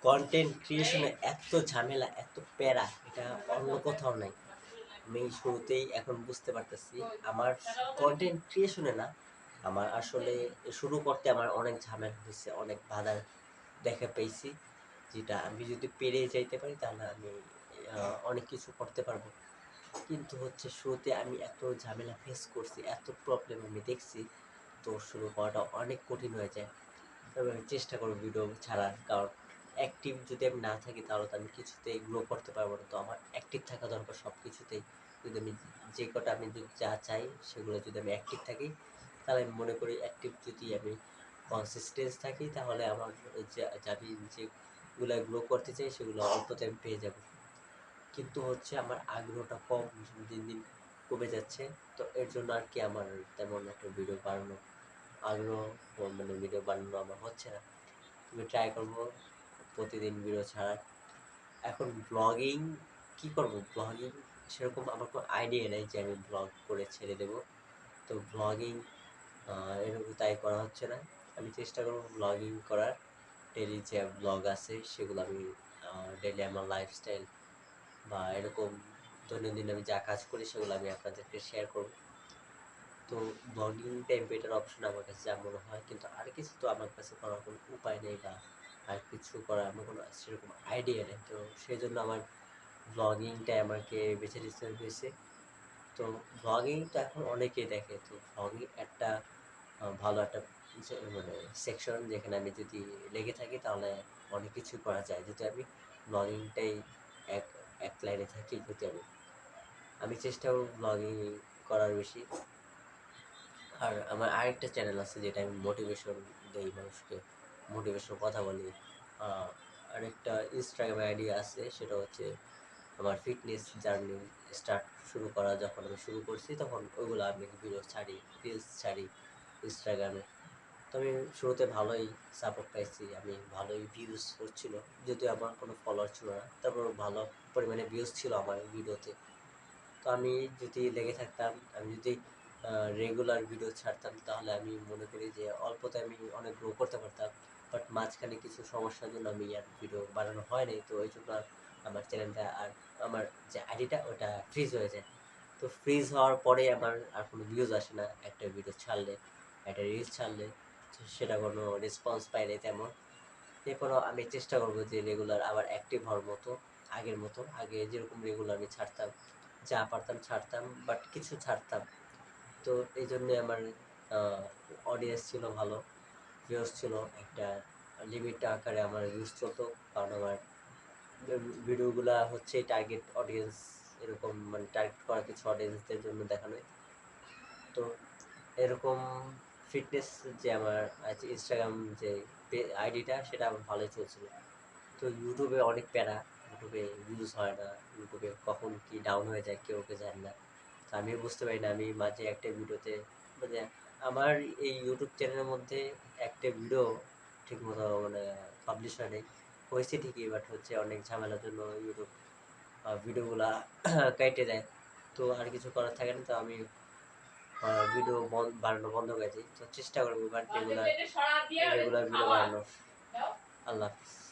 Content ক্রিয়েশনে এত ঝামেলা, এত প্যারা, এটা অন্য কোথাও নাই। আমি শুরুতেই এখন বুঝতে পারতেছি আমার কন্টেন্ট ক্রিয়েশনে না, আমার আসলে শুরু করতে আমার অনেক ঝামেলা হয়েছে, অনেক বাধা দেখা পেয়েছি, যেটা আমি যদি পেরে যাইতে পারি তাহলে আমি অনেক কিছু করতে পারবো। কিন্তু হচ্ছে শুরুতে আমি এত ঝামেলা ফেস করছি, এত প্রবলেম আমি দেখছি, তো শুরু করাটা অনেক কঠিন হয়ে যায়। তবে আমি চেষ্টা করবো ভিডিও ছাড়ার, কারণ অ্যাক্টিভ যদি আমি না থাকি তাহলে তো আমি কিছুতেই গ্রো করতে পারবো না। তো আমার অ্যাক্টিভ থাকা দরকার সব কিছুতেই। যদি আমি যে কটা আমি যদি যা চাই সেগুলো যদি আমি অ্যাক্টিভ থাকি, তাহলে আমি মনে করি অ্যাক্টিভ যদি আমি কনসিস্টেন্স থাকি তাহলে আমার আমি যেগুলো গ্রো করতে চাই সেগুলো অল্পতে আমি পেয়ে যাব। কিন্তু হচ্ছে আমার আগ্রহটা কম, দিন দিন কমে যাচ্ছে। তো এর জন্য আর কি আমার তেমন একটা ভিডিও বানানো আগ্রহ, মানে ভিডিও বানানো আমার হচ্ছে না। আমি ট্রাই করবো প্রতিদিন ভিডিও ছাড়ার। এখন ব্লগিং কি করব, ব্লগিং সেরকম আমার কোনো আইডিয়া নেই যে আমি ব্লগ করে ছেড়ে দেব। তো ব্লগিং এরকম তাই করা হচ্ছে না। আমি চেষ্টা করব ব্লগিং করার। ডেইলি যে ব্লগ আছে সেগুলো আমি ডেইলি আমার লাইফস্টাইল বা এরকম দৈনন্দিন আমি যা কাজ করি সেগুলো আমি আপনাদেরকে শেয়ার করব। তো ব্লগিংটাই বেটার অপশন আমার কাছে যা মনে হয়। কিন্তু আর কিছু তো আমার কাছে করার কোনো উপায় নেই, বা আর কিছু করার আমার কোনো সেরকম আইডিয়া নেই। তো সেই জন্য আমার ব্লগিংটাই আমাকে বেছে নিতে হয়েছে। তো ব্লগিং তো এখন অনেকেই দেখে। তো ব্লগিং একটা ভালো একটা মানে সেকশন, যেখানে আমি যদি লেগে থাকি তাহলে অনেক কিছু করা যায়। যদি আমি ব্লগিংটাই এক এক লাইনে থাকি, যদি আমি চেষ্টা করব ব্লগিং করার বেশি। আর আমার আরেকটা চ্যানেল আছে যেটা আমি মোটিভেশন দেই মানুষকে, মোটিভেশন কথা বলি। আরেকটা ইনস্টাগ্রামে আইডি আছে, সেটা হচ্ছে আমার ফিটনেস জার্নি স্টার্ট শুরু করা। যখন আমি শুরু করছি তখন ওইগুলো আমি ভিডিও ছাড়ি, রিলস ছাড়ি ইনস্টাগ্রামে। তো আমি শুরুতে ভালোই সাপোর্ট পাইছি, আমি ভালোই ভিউজ হচ্ছিল, যদিও আমার কোনো ফলোয়ার ছিল না, তারপর ভালো পরিমাণে ভিউজ ছিল আমার ভিডিওতে। তো আমি যদি লেগে থাকতাম, আমি যদি রেগুলার ভিডিও ছাড়তাম, তাহলে আমি মনে করি যে অল্পতে আমি অনেক গ্রো করতে পারতাম। বাট মাঝখানে কিছু সমস্যার জন্য আমি আর ভিডিও বানানো হয় নাই। তো ওই জন্য আমার চ্যানেলটা আর আমার যে আইডিটা ওটা ফ্রিজ হয়ে যায়। তো ফ্রিজ হওয়ার পরে আমার আর কোনো ভিউজ আসে না। একটা ভিডিও ছাড়লে, একটা রিলস ছাড়লে সেটা কোনো রেসপন্স পাই নাই তেমন। এরপরও আমি চেষ্টা করবো যে রেগুলার আবার অ্যাক্টিভ হওয়ার মতো, আগের মতো। আগে যেরকম রেগুলার আমি ছাড়তাম, যা পারতাম ছাড়তাম, বাট কিছু ছাড়তাম। তো এই জন্যে আমার অডিয়েন্স ছিল ভালো, ভিউজ ছিল একটা লিমিট আকারে আমার ভিউজ চলতো। কারণ আমার ভিডিওগুলা হচ্ছে টার্গেট অডিয়েন্স, এরকম মানে টার্গেট করা কিছু অডিয়েন্সদের জন্য দেখানো। তো এরকম ফিটনেস যে আমার আছে ইনস্টাগ্রাম যে আইডিটা, সেটা আমার ভালোই চলছিল। তো ইউটিউবে অনেক প্যারা, ইউটিউবে ভিউজ হয় না, ইউটিউবে কখন কি ডাউন হয়ে যায় কেউ কে জানে না। তো আমিও বুঝতে পারি না, আমি মাঝে একটা ভিডিওতে মানে আমার এই ইউটিউব চ্যানেলের মধ্যে একটা ভিডিও ঠিকমতো মানে পাবলিশ হয় নাই, হয়েছে ঠিকই, বাট হচ্ছে অনেক ঝামেলার জন্য ইউটিউব ভিডিওগুলা কেটে দেয়। তো আর কিছু করার থাকে না। তো আমি ভিডিও বানানো বন্ধ করে দিই। তো চেষ্টা করবো এবার রেগুলার রেগুলার ভিডিও বানানোর। আল্লাহ হাফিজ।